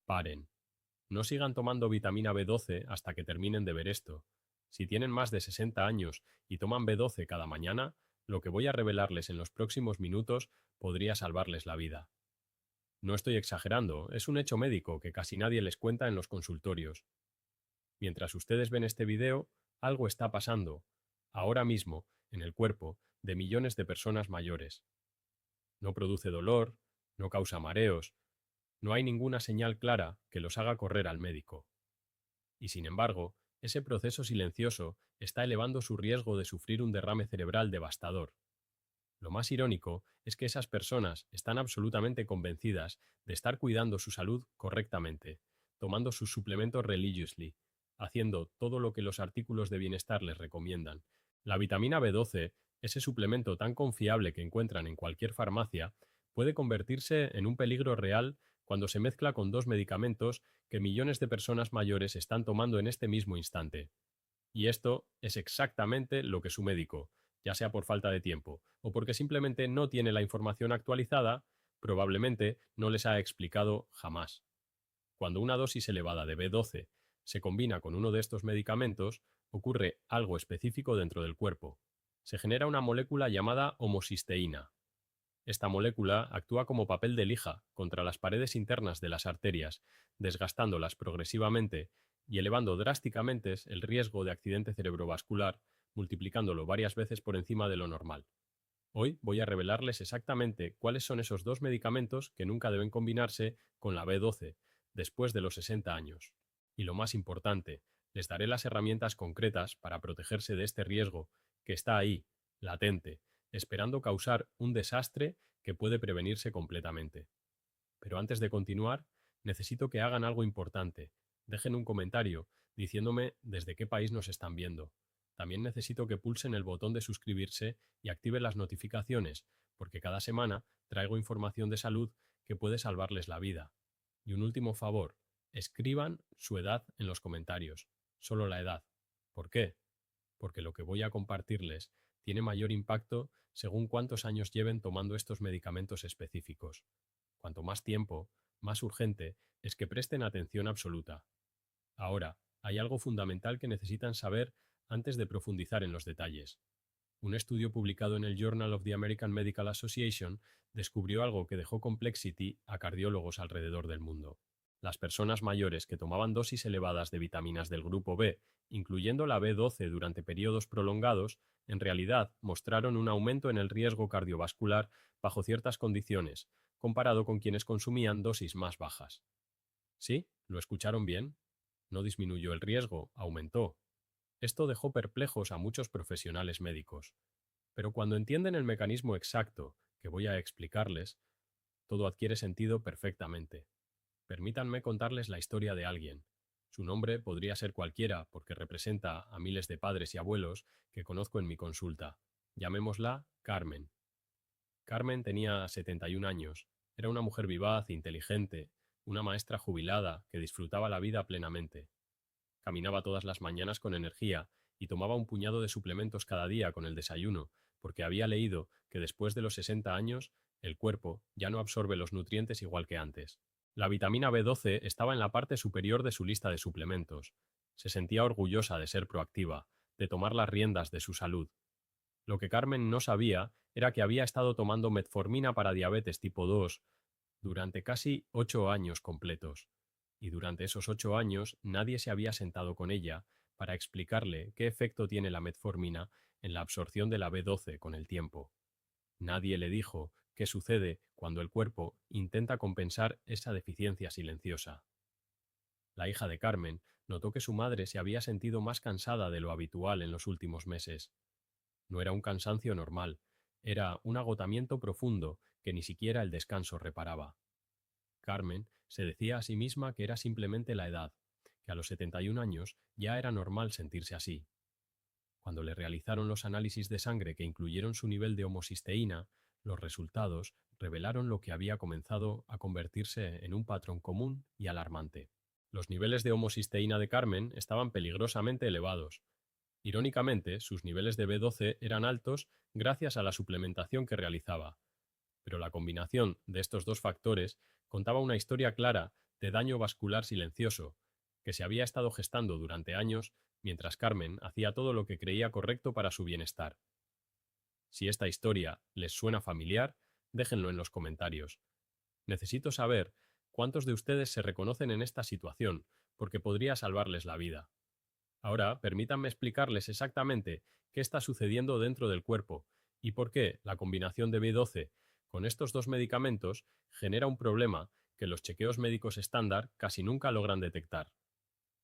Paren. No sigan tomando vitamina B12 hasta que terminen de ver esto. Si tienen más de 60 años y toman B12 cada mañana, lo que voy a revelarles en los próximos minutos podría salvarles la vida. No estoy exagerando, es un hecho médico que casi nadie les cuenta en los consultorios. Mientras ustedes ven este video, algo está pasando, ahora mismo, en el cuerpo de millones de personas mayores. No produce dolor, no causa mareos, no hay ninguna señal clara que los haga correr al médico. Y sin embargo, ese proceso silencioso está elevando su riesgo de sufrir un derrame cerebral devastador. Lo más irónico es que esas personas están absolutamente convencidas de estar cuidando su salud correctamente, tomando sus suplementos religiously, haciendo todo lo que los artículos de bienestar les recomiendan. La vitamina B12, ese suplemento tan confiable que encuentran en cualquier farmacia, puede convertirse en un peligro real cuando se mezcla con dos medicamentos que millones de personas mayores están tomando en este mismo instante. Y esto es exactamente lo que su médico, ya sea por falta de tiempo o porque simplemente no tiene la información actualizada, probablemente no les ha explicado jamás. Cuando una dosis elevada de B12 se combina con uno de estos medicamentos, ocurre algo específico dentro del cuerpo. Se genera una molécula llamada homocisteína. Esta molécula actúa como papel de lija contra las paredes internas de las arterias, desgastándolas progresivamente y elevando drásticamente el riesgo de accidente cerebrovascular, multiplicándolo varias veces por encima de lo normal. Hoy voy a revelarles exactamente cuáles son esos dos medicamentos que nunca deben combinarse con la B12 después de los 60 años. Y lo más importante, les daré las herramientas concretas para protegerse de este riesgo que está ahí, latente, esperando causar un desastre que puede prevenirse completamente. Pero antes de continuar, necesito que hagan algo importante. Dejen un comentario diciéndome desde qué país nos están viendo. También necesito que pulsen el botón de suscribirse y activen las notificaciones, porque cada semana traigo información de salud que puede salvarles la vida. Y un último favor, escriban su edad en los comentarios, solo la edad. ¿Por qué? Porque lo que voy a compartirles tiene mayor impacto según cuántos años lleven tomando estos medicamentos específicos. Cuanto más tiempo, más urgente es que presten atención absoluta. Ahora, hay algo fundamental que necesitan saber antes de profundizar en los detalles. Un estudio publicado en el Journal of the American Medical Association descubrió algo que dejó Complexity a cardiólogos alrededor del mundo. Las personas mayores que tomaban dosis elevadas de vitaminas del grupo B, incluyendo la B12 durante periodos prolongados, en realidad mostraron un aumento en el riesgo cardiovascular bajo ciertas condiciones, comparado con quienes consumían dosis más bajas. ¿Sí? ¿Lo escucharon bien? No disminuyó el riesgo, aumentó. Esto dejó perplejos a muchos profesionales médicos. Pero cuando entienden el mecanismo exacto que voy a explicarles, todo adquiere sentido perfectamente. Permítanme contarles la historia de alguien. Su nombre podría ser cualquiera porque representa a miles de padres y abuelos que conozco en mi consulta. Llamémosla Carmen. Carmen tenía 71 años. Era una mujer vivaz, inteligente, una maestra jubilada que disfrutaba la vida plenamente. Caminaba todas las mañanas con energía y tomaba un puñado de suplementos cada día con el desayuno, porque había leído que después de los 60 años el cuerpo ya no absorbe los nutrientes igual que antes. La vitamina B12 estaba en la parte superior de su lista de suplementos. Se sentía orgullosa de ser proactiva, de tomar las riendas de su salud. Lo que Carmen no sabía era que había estado tomando metformina para diabetes tipo 2 durante casi 8 años completos. Y durante esos 8 años nadie se había sentado con ella para explicarle qué efecto tiene la metformina en la absorción de la B12 con el tiempo. Nadie le dijo qué sucede cuando el cuerpo intenta compensar esa deficiencia silenciosa. La hija de Carmen notó que su madre se había sentido más cansada de lo habitual en los últimos meses. No era un cansancio normal, era un agotamiento profundo que ni siquiera el descanso reparaba. Carmen se decía a sí misma que era simplemente la edad, que a los 71 años ya era normal sentirse así. Cuando le realizaron los análisis de sangre que incluyeron su nivel de homocisteína, los resultados revelaron lo que había comenzado a convertirse en un patrón común y alarmante. Los niveles de homocisteína de Carmen estaban peligrosamente elevados. Irónicamente, sus niveles de B12 eran altos gracias a la suplementación que realizaba, pero la combinación de estos dos factores contaba una historia clara de daño vascular silencioso, que se había estado gestando durante años mientras Carmen hacía todo lo que creía correcto para su bienestar. Si esta historia les suena familiar, déjenlo en los comentarios. Necesito saber cuántos de ustedes se reconocen en esta situación, porque podría salvarles la vida. Ahora, permítanme explicarles exactamente qué está sucediendo dentro del cuerpo y por qué la combinación de B12 con estos dos medicamentos genera un problema que los chequeos médicos estándar casi nunca logran detectar.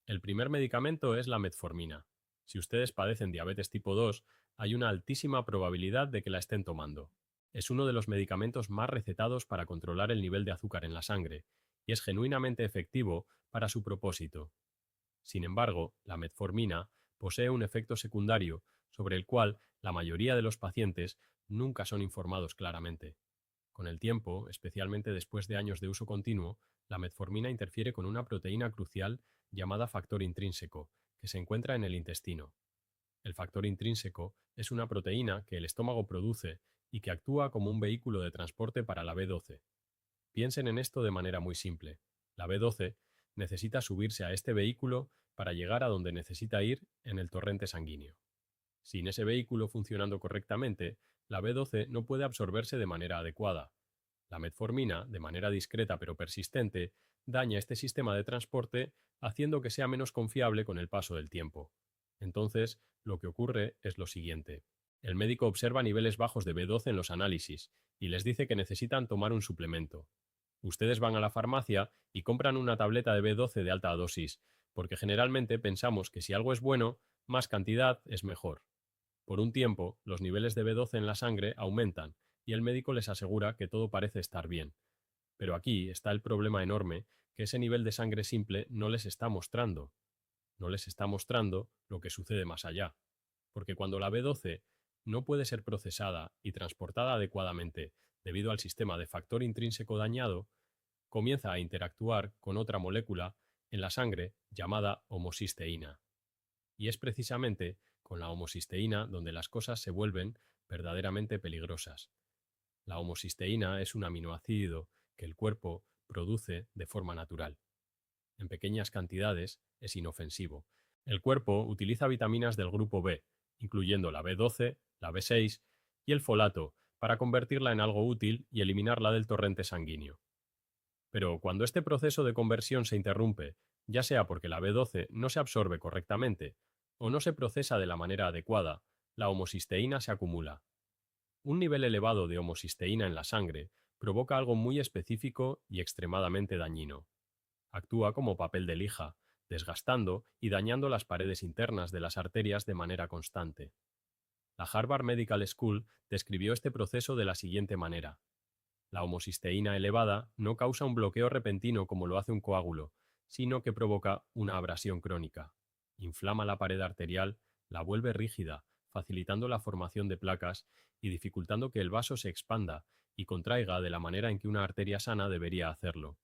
El primer medicamento es la metformina. Si ustedes padecen diabetes tipo 2, hay una altísima probabilidad de que la estén tomando. Es uno de los medicamentos más recetados para controlar el nivel de azúcar en la sangre y es genuinamente efectivo para su propósito. Sin embargo, la metformina posee un efecto secundario sobre el cual la mayoría de los pacientes nunca son informados claramente. Con el tiempo, especialmente después de años de uso continuo, la metformina interfiere con una proteína crucial llamada factor intrínseco, que se encuentra en el intestino. El factor intrínseco es una proteína que el estómago produce y que actúa como un vehículo de transporte para la B12. Piensen en esto de manera muy simple. La B12 necesita subirse a este vehículo para llegar a donde necesita ir en el torrente sanguíneo. Sin ese vehículo funcionando correctamente, la B12 no puede absorberse de manera adecuada. La metformina, de manera discreta pero persistente, daña este sistema de transporte haciendo que sea menos confiable con el paso del tiempo. Entonces, lo que ocurre es lo siguiente. El médico observa niveles bajos de B12 en los análisis y les dice que necesitan tomar un suplemento. Ustedes van a la farmacia y compran una tableta de B12 de alta dosis, porque generalmente pensamos que si algo es bueno, más cantidad es mejor. Por un tiempo, los niveles de B12 en la sangre aumentan y el médico les asegura que todo parece estar bien. Pero aquí está el problema enorme que ese nivel de sangre simple no les está mostrando. No les está mostrando lo que sucede más allá. Porque cuando la B12 no puede ser procesada y transportada adecuadamente debido al sistema de factor intrínseco dañado, comienza a interactuar con otra molécula en la sangre llamada homocisteína. Y es precisamente con la homocisteína donde las cosas se vuelven verdaderamente peligrosas. La homocisteína es un aminoácido que el cuerpo produce de forma natural. En pequeñas cantidades es inofensivo. El cuerpo utiliza vitaminas del grupo B, incluyendo la B12, la B6 y el folato, para convertirla en algo útil y eliminarla del torrente sanguíneo. Pero cuando este proceso de conversión se interrumpe, ya sea porque la B12 no se absorbe correctamente o no se procesa de la manera adecuada, la homocisteína se acumula. Un nivel elevado de homocisteína en la sangre provoca algo muy específico y extremadamente dañino. Actúa como papel de lija, desgastando y dañando las paredes internas de las arterias de manera constante. La Harvard Medical School describió este proceso de la siguiente manera. La homocisteína elevada no causa un bloqueo repentino como lo hace un coágulo, sino que provoca una abrasión crónica. Inflama la pared arterial, la vuelve rígida, facilitando la formación de placas y dificultando que el vaso se expanda y contraiga de la manera en que una arteria sana debería hacerlo.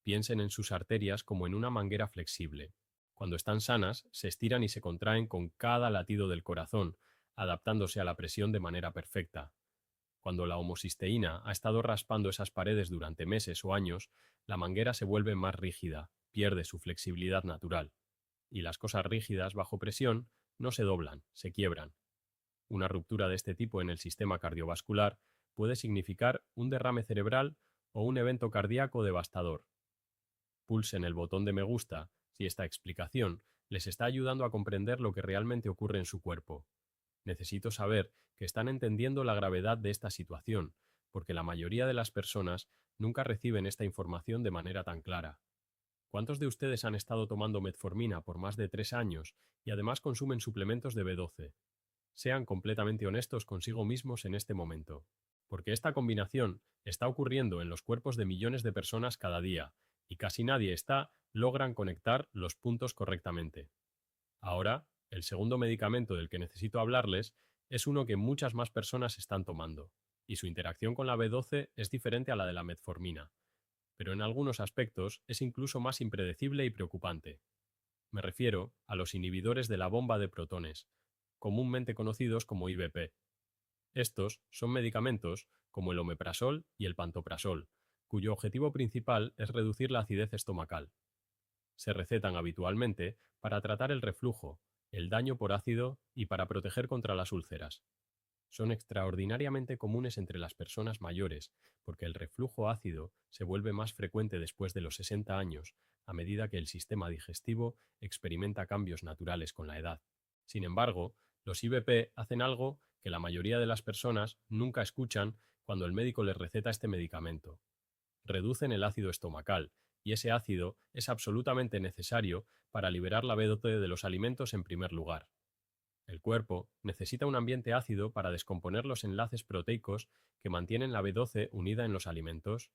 Piensen en sus arterias como en una manguera flexible. Cuando están sanas, se estiran y se contraen con cada latido del corazón, adaptándose a la presión de manera perfecta. Cuando la homocisteína ha estado raspando esas paredes durante meses o años, la manguera se vuelve más rígida, pierde su flexibilidad natural. Y las cosas rígidas bajo presión no se doblan, se quiebran. Una ruptura de este tipo en el sistema cardiovascular puede significar un derrame cerebral o un evento cardíaco devastador. Pulsen el botón de me gusta si esta explicación les está ayudando a comprender lo que realmente ocurre en su cuerpo. Necesito saber que están entendiendo la gravedad de esta situación, porque la mayoría de las personas nunca reciben esta información de manera tan clara. ¿Cuántos de ustedes han estado tomando metformina por más de 3 años y además consumen suplementos de B12? Sean completamente honestos consigo mismos en este momento, porque esta combinación está ocurriendo en los cuerpos de millones de personas cada día, y casi nadie logran conectar los puntos correctamente. Ahora, el segundo medicamento del que necesito hablarles es uno que muchas más personas están tomando, y su interacción con la B12 es diferente a la de la metformina, pero en algunos aspectos es incluso más impredecible y preocupante. Me refiero a los inhibidores de la bomba de protones, comúnmente conocidos como IBP. Estos son medicamentos como el omeprazol y el pantoprazol, cuyo objetivo principal es reducir la acidez estomacal. Se recetan habitualmente para tratar el reflujo, el daño por ácido y para proteger contra las úlceras. Son extraordinariamente comunes entre las personas mayores, porque el reflujo ácido se vuelve más frecuente después de los 60 años, a medida que el sistema digestivo experimenta cambios naturales con la edad. Sin embargo, los IBP hacen algo que la mayoría de las personas nunca escuchan cuando el médico les receta este medicamento. Reducen el ácido estomacal, y ese ácido es absolutamente necesario para liberar la B12 de los alimentos en primer lugar. El cuerpo necesita un ambiente ácido para descomponer los enlaces proteicos que mantienen la B12 unida en los alimentos.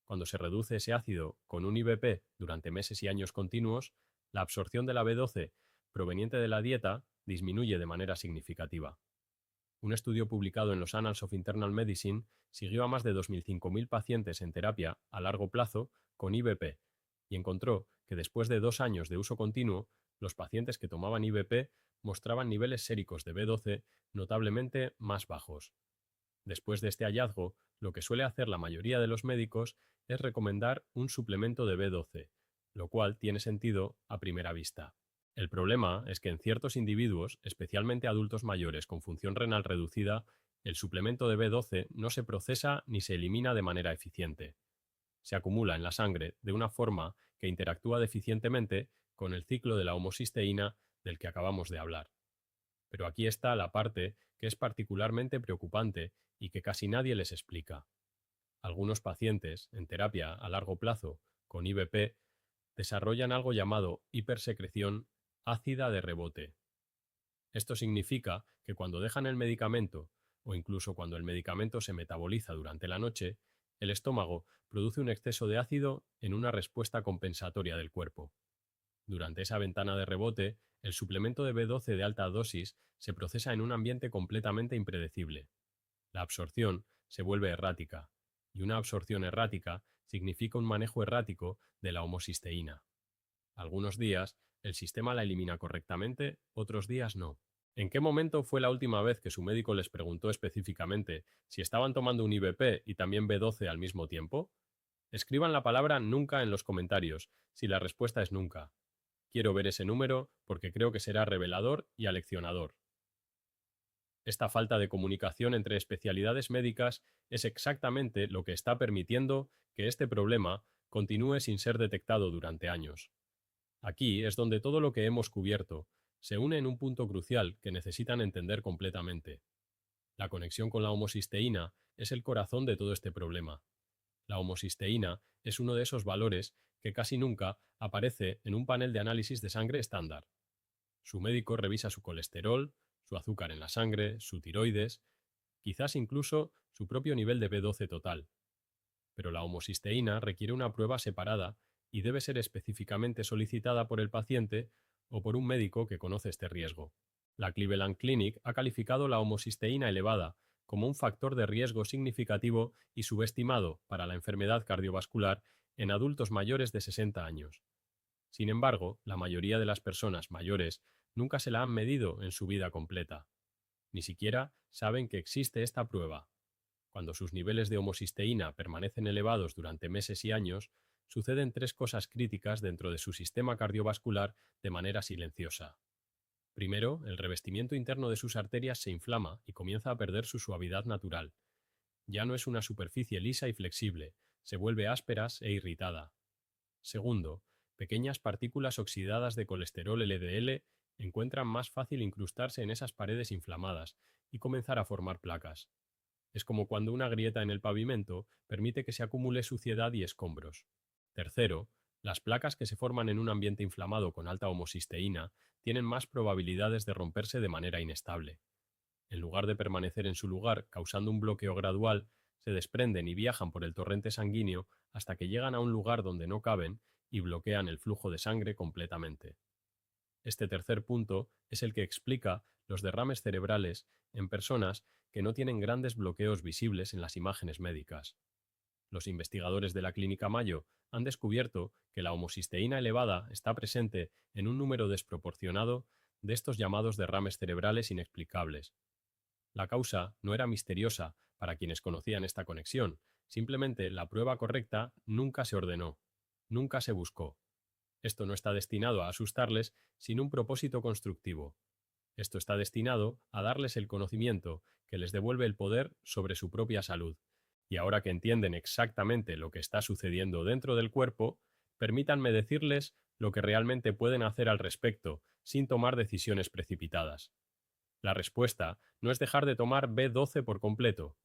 Cuando se reduce ese ácido con un IBP durante meses y años continuos, la absorción de la B12 proveniente de la dieta disminuye de manera significativa. Un estudio publicado en los Annals of Internal Medicine siguió a más de 2005.000 pacientes en terapia a largo plazo con IBP y encontró que después de 2 años de uso continuo, los pacientes que tomaban IBP mostraban niveles séricos de B12 notablemente más bajos. Después de este hallazgo, lo que suele hacer la mayoría de los médicos es recomendar un suplemento de B12, lo cual tiene sentido a primera vista. El problema es que en ciertos individuos, especialmente adultos mayores con función renal reducida, el suplemento de B12 no se procesa ni se elimina de manera eficiente. Se acumula en la sangre de una forma que interactúa deficientemente con el ciclo de la homocisteína del que acabamos de hablar. Pero aquí está la parte que es particularmente preocupante y que casi nadie les explica. Algunos pacientes, en terapia a largo plazo, con IBP, desarrollan algo llamado hipersecreción ácida de rebote. Esto significa que cuando dejan el medicamento, o incluso cuando el medicamento se metaboliza durante la noche, el estómago produce un exceso de ácido en una respuesta compensatoria del cuerpo. Durante esa ventana de rebote, el suplemento de B12 de alta dosis se procesa en un ambiente completamente impredecible. La absorción se vuelve errática, y una absorción errática significa un manejo errático de la homocisteína. Algunos días el sistema la elimina correctamente, otros días no. ¿En qué momento fue la última vez que su médico les preguntó específicamente si estaban tomando un IBP y también B12 al mismo tiempo? Escriban la palabra nunca en los comentarios, si la respuesta es nunca. Quiero ver ese número porque creo que será revelador y aleccionador. Esta falta de comunicación entre especialidades médicas es exactamente lo que está permitiendo que este problema continúe sin ser detectado durante años. Aquí es donde todo lo que hemos cubierto se une en un punto crucial que necesitan entender completamente. La conexión con la homocisteína es el corazón de todo este problema. La homocisteína es uno de esos valores que casi nunca aparece en un panel de análisis de sangre estándar. Su médico revisa su colesterol, su azúcar en la sangre, su tiroides, quizás incluso su propio nivel de B12 total. Pero la homocisteína requiere una prueba separada y debe ser específicamente solicitada por el paciente o por un médico que conoce este riesgo. La Cleveland Clinic ha calificado la homocisteína elevada como un factor de riesgo significativo y subestimado para la enfermedad cardiovascular en adultos mayores de 60 años. Sin embargo, la mayoría de las personas mayores nunca se la han medido en su vida completa. Ni siquiera saben que existe esta prueba. Cuando sus niveles de homocisteína permanecen elevados durante meses y años, suceden 3 cosas críticas dentro de su sistema cardiovascular de manera silenciosa. Primero, el revestimiento interno de sus arterias se inflama y comienza a perder su suavidad natural. Ya no es una superficie lisa y flexible, se vuelve ásperas e irritada. Segundo, pequeñas partículas oxidadas de colesterol LDL encuentran más fácil incrustarse en esas paredes inflamadas y comenzar a formar placas. Es como cuando una grieta en el pavimento permite que se acumule suciedad y escombros. Tercero, las placas que se forman en un ambiente inflamado con alta homocisteína tienen más probabilidades de romperse de manera inestable. En lugar de permanecer en su lugar causando un bloqueo gradual, se desprenden y viajan por el torrente sanguíneo hasta que llegan a un lugar donde no caben y bloquean el flujo de sangre completamente. Este tercer punto es el que explica los derrames cerebrales en personas que no tienen grandes bloqueos visibles en las imágenes médicas. Los investigadores de la Clínica Mayo han descubierto que la homocisteína elevada está presente en un número desproporcionado de estos llamados derrames cerebrales inexplicables. La causa no era misteriosa para quienes conocían esta conexión, Simplemente la prueba correcta nunca se ordenó, nunca se buscó. Esto no está destinado a asustarles sin un propósito constructivo. Esto está destinado a darles el conocimiento que les devuelve el poder sobre su propia salud. Y ahora que entienden exactamente lo que está sucediendo dentro del cuerpo, permítanme decirles lo que realmente pueden hacer al respecto, sin tomar decisiones precipitadas. La respuesta no es dejar de tomar B12 por completo.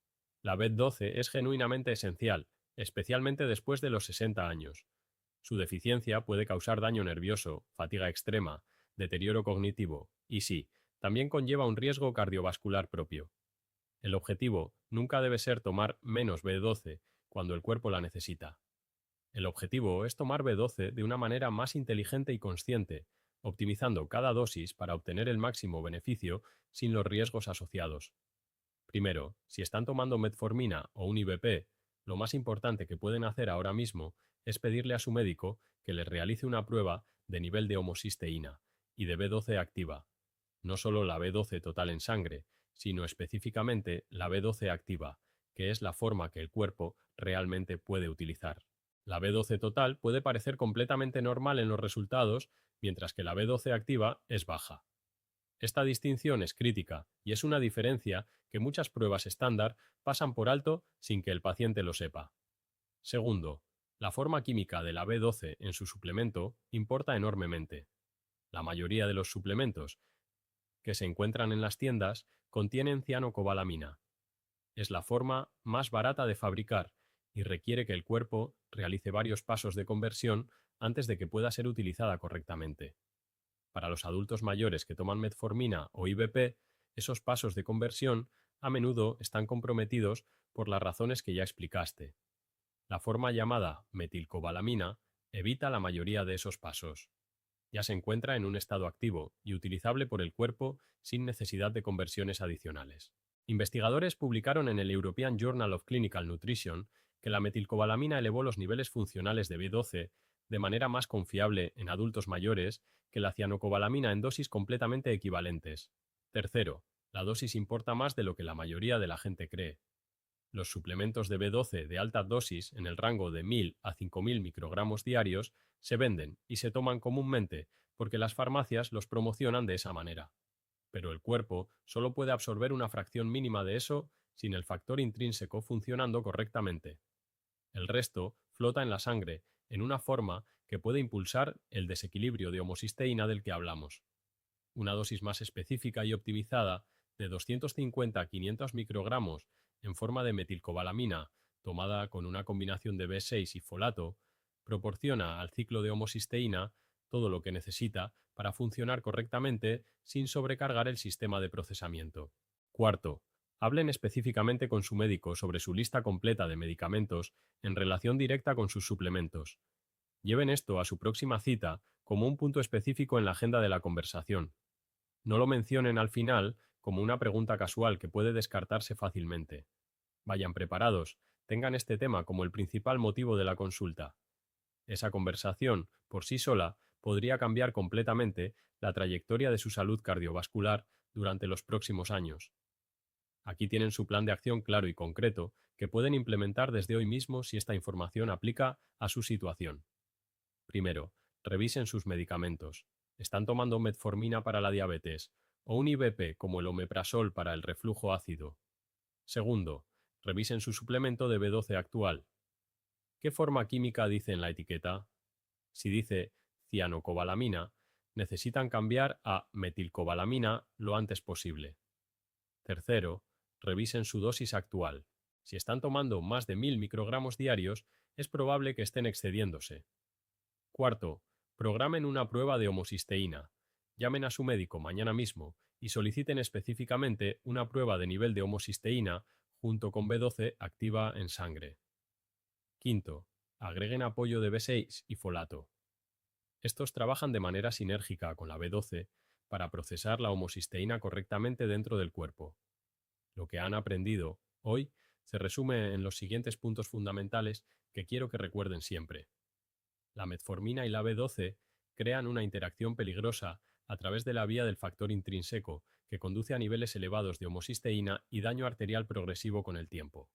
La B12 es genuinamente esencial, especialmente después de los 60 años. Su deficiencia puede causar daño nervioso, fatiga extrema, deterioro cognitivo y sí, también conlleva un riesgo cardiovascular propio. El objetivo nunca debe ser tomar menos B12 cuando el cuerpo la necesita. El objetivo es tomar B12 de una manera más inteligente y consciente, optimizando cada dosis para obtener el máximo beneficio sin los riesgos asociados. Primero, si están tomando metformina o un IVP, lo más importante que pueden hacer ahora mismo es pedirle a su médico que les realice una prueba de nivel de homocisteína y de B12 activa, no solo la B12 total en sangre, sino específicamente la B12 activa, que es la forma que el cuerpo realmente puede utilizar. La B12 total puede parecer completamente normal en los resultados, mientras que la B12 activa es baja. Esta distinción es crítica y es una diferencia que muchas pruebas estándar pasan por alto sin que el paciente lo sepa. Segundo, la forma química de la B12 en su suplemento importa enormemente. La mayoría de los suplementos que se encuentran en las tiendas contienen cianocobalamina. Es la forma más barata de fabricar y requiere que el cuerpo realice varios pasos de conversión antes de que pueda ser utilizada correctamente. Para los adultos mayores que toman metformina o IVP, esos pasos de conversión a menudo están comprometidos por las razones que ya explicaste. La forma llamada metilcobalamina evita la mayoría de esos pasos. Ya se encuentra en un estado activo y utilizable por el cuerpo sin necesidad de conversiones adicionales. Investigadores publicaron en el European Journal of Clinical Nutrition que la metilcobalamina elevó los niveles funcionales de B12 de manera más confiable en adultos mayores que la cianocobalamina en dosis completamente equivalentes. Tercero, la dosis importa más de lo que la mayoría de la gente cree. Los suplementos de B12 de alta dosis en el rango de 1000 a 5000 microgramos diarios se venden y se toman comúnmente porque las farmacias los promocionan de esa manera. Pero el cuerpo solo puede absorber una fracción mínima de eso sin el factor intrínseco funcionando correctamente. El resto flota en la sangre, en una forma que puede impulsar el desequilibrio de homocisteína del que hablamos. Una dosis más específica y optimizada de 250 a 500 microgramos en forma de metilcobalamina, tomada con una combinación de B6 y folato, proporciona al ciclo de homocisteína todo lo que necesita para funcionar correctamente sin sobrecargar el sistema de procesamiento. Cuarto, hablen específicamente con su médico sobre su lista completa de medicamentos en relación directa con sus suplementos. Lleven esto a su próxima cita como un punto específico en la agenda de la conversación. No lo mencionen al final como una pregunta casual que puede descartarse fácilmente. Vayan preparados, tengan este tema como el principal motivo de la consulta. Esa conversación, por sí sola, podría cambiar completamente la trayectoria de su salud cardiovascular durante los próximos años. Aquí tienen su plan de acción claro y concreto que pueden implementar desde hoy mismo si esta información aplica a su situación. Primero, revisen sus medicamentos. ¿Están tomando metformina para la diabetes o un IVP como el omeprazol para el reflujo ácido? Segundo, revisen su suplemento de B12 actual. ¿Qué forma química dice en la etiqueta? Si dice cianocobalamina, necesitan cambiar a metilcobalamina lo antes posible. Tercero, revisen su dosis actual. Si están tomando más de 1000 microgramos diarios, es probable que estén excediéndose. Cuarto, programen una prueba de homocisteína. Llamen a su médico mañana mismo y soliciten específicamente una prueba de nivel de homocisteína junto con B12 activa en sangre. Quinto, agreguen apoyo de B6 y folato. Estos trabajan de manera sinérgica con la B12 para procesar la homocisteína correctamente dentro del cuerpo. Lo que han aprendido hoy se resume en los siguientes puntos fundamentales que quiero que recuerden siempre. La metformina y la B12 crean una interacción peligrosa a través de la vía del factor intrínseco que conduce a niveles elevados de homocisteína y daño arterial progresivo con el tiempo.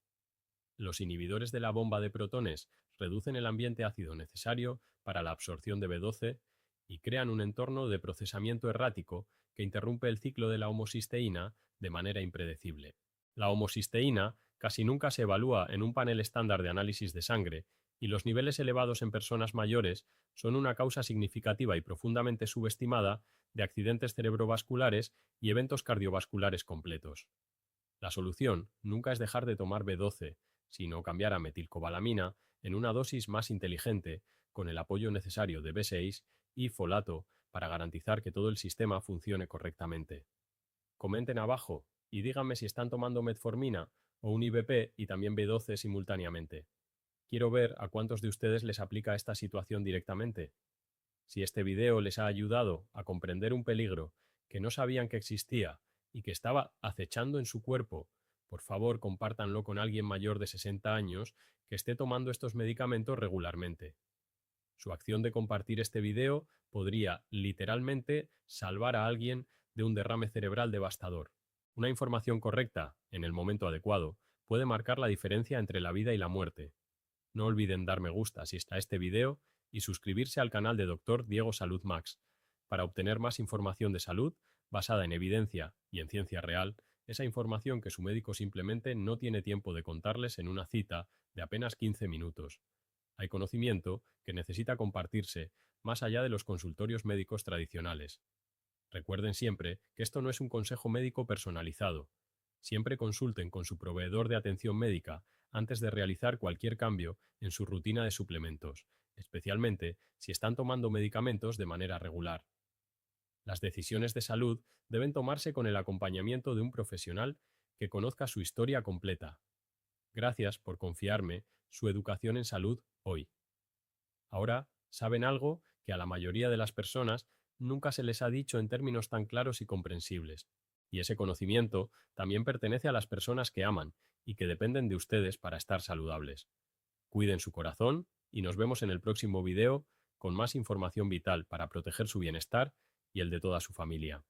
Los inhibidores de la bomba de protones reducen el ambiente ácido necesario para la absorción de B12 y crean un entorno de procesamiento errático que interrumpe el ciclo de la homocisteína de manera impredecible. La homocisteína casi nunca se evalúa en un panel estándar de análisis de sangre y los niveles elevados en personas mayores son una causa significativa y profundamente subestimada de accidentes cerebrovasculares y eventos cardiovasculares completos. La solución nunca es dejar de tomar B12, sino cambiar a metilcobalamina en una dosis más inteligente, con el apoyo necesario de B6 y folato para garantizar que todo el sistema funcione correctamente. Comenten abajo y díganme si están tomando metformina o un IBP y también B12 simultáneamente. Quiero ver a cuántos de ustedes les aplica esta situación directamente. Si este video les ha ayudado a comprender un peligro que no sabían que existía y que estaba acechando en su cuerpo, por favor compártanlo con alguien mayor de 60 años que esté tomando estos medicamentos regularmente. Su acción de compartir este video podría literalmente salvar a alguien de un derrame cerebral devastador. Una información correcta, en el momento adecuado, puede marcar la diferencia entre la vida y la muerte. No olviden dar me gusta si está este video y suscribirse al canal de Dr. Diego Salud Max para obtener más información de salud basada en evidencia y en ciencia real, esa información que su médico simplemente no tiene tiempo de contarles en una cita de apenas 15 minutos. Hay conocimiento que necesita compartirse más allá de los consultorios médicos tradicionales. Recuerden siempre que esto no es un consejo médico personalizado. Siempre consulten con su proveedor de atención médica antes de realizar cualquier cambio en su rutina de suplementos, especialmente si están tomando medicamentos de manera regular. Las decisiones de salud deben tomarse con el acompañamiento de un profesional que conozca su historia completa. Gracias por confiarme su educación en salud hoy. Ahora saben algo que a la mayoría de las personas nunca se les ha dicho en términos tan claros y comprensibles. Y ese conocimiento también pertenece a las personas que aman y que dependen de ustedes para estar saludables. Cuiden su corazón y nos vemos en el próximo video con más información vital para proteger su bienestar y el de toda su familia.